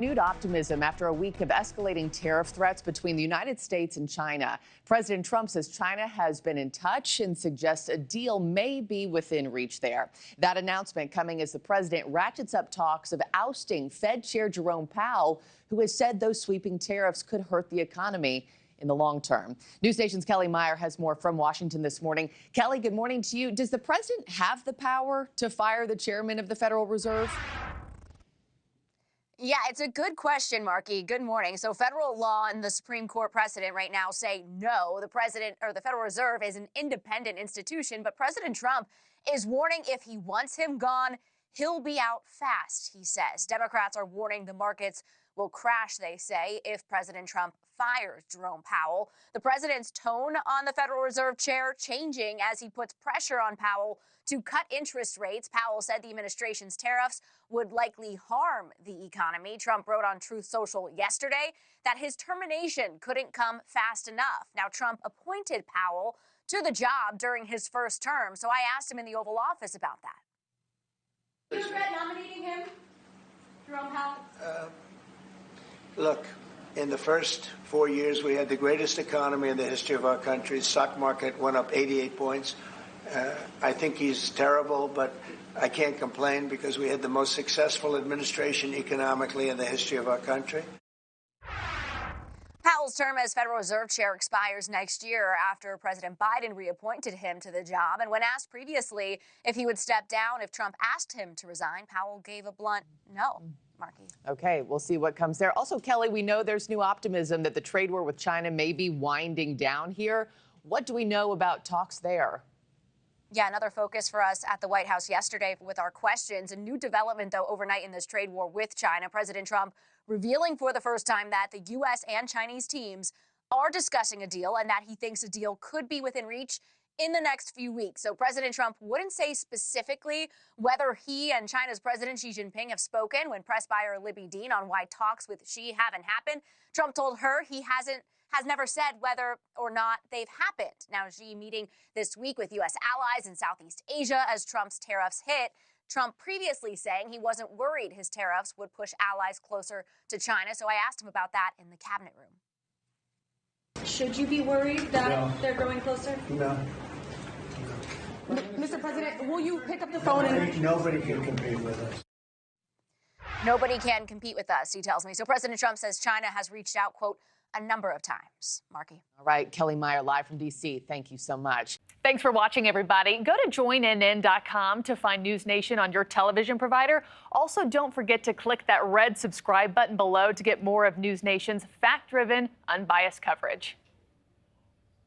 Renewed optimism after a week of escalating tariff threats between the United States and China. President Trump says China has been in touch and suggests a deal may be within reach there. That announcement coming as the president ratchets up talks of ousting Fed Chair Jerome Powell, who has said those sweeping tariffs could hurt the economy in the long term. NewsNation's Kelly Meyer has more from Washington this morning. Kelly, good morning to you. Does the president have the power to fire the chairman of the Federal Reserve? Yeah, it's a good question, Markie. Good morning. So federal law and the Supreme Court precedent right now say no. The president or the Federal Reserve is an independent institution, but President Trump is warning if he wants him gone, he'll be out fast, he says. Democrats are warning the markets will crash, they say, if President Trump fires Jerome Powell. The president's tone on the Federal Reserve chair changing as he puts pressure on Powell to cut interest rates. Powell said the administration's tariffs would likely harm the economy. Trump wrote on Truth Social yesterday that his termination couldn't come fast enough. Now, Trump appointed Powell to the job during his first term, so I asked him in the Oval Office about that. Do you regret nominating him, Jerome Powell? Look, in the first 4 years, we had the greatest economy in the history of our country. Stock market went up 88 points. I think he's terrible, but I can't complain because we had the most successful administration economically in the history of our country. Powell's term as Federal Reserve Chair expires next year after President Biden reappointed him to the job. And when asked previously if he would step down if Trump asked him to resign, Powell gave a blunt no. Markie. Okay, we'll see what comes there. Also, Kelly, we know there's new optimism that the trade war with China may be winding down here. What do we know about talks there? Yeah, another focus for us at the White House yesterday with our questions. A new development, though, overnight in this trade war with China. President Trump revealing for the first time that the U.S. and Chinese teams are discussing a deal and that he thinks a deal could be within reach in the next few weeks. So President Trump wouldn't say specifically whether he and China's President Xi Jinping have spoken. When pressed by our Libby Dean on why talks with Xi haven't happened, Trump told her he has never said whether or not they've happened. Now, Xi meeting this week with U.S. allies in Southeast Asia as Trump's tariffs hit. Trump previously saying he wasn't worried his tariffs would push allies closer to China. So I asked him about that in the cabinet room. Should you be worried that they're growing closer? No. Mr. President, will you pick up the phone and... Nobody can compete with us. Nobody can compete with us, he tells me. So President Trump says China has reached out, quote, a number of times. Markie. All right, Kelly Meyer live from D.C. Thank you so much. Thanks for watching, everybody. Go to joinnn.com to find NewsNation on your television provider. Also, don't forget to click that red subscribe button below to get more of NewsNation's fact-driven, unbiased coverage.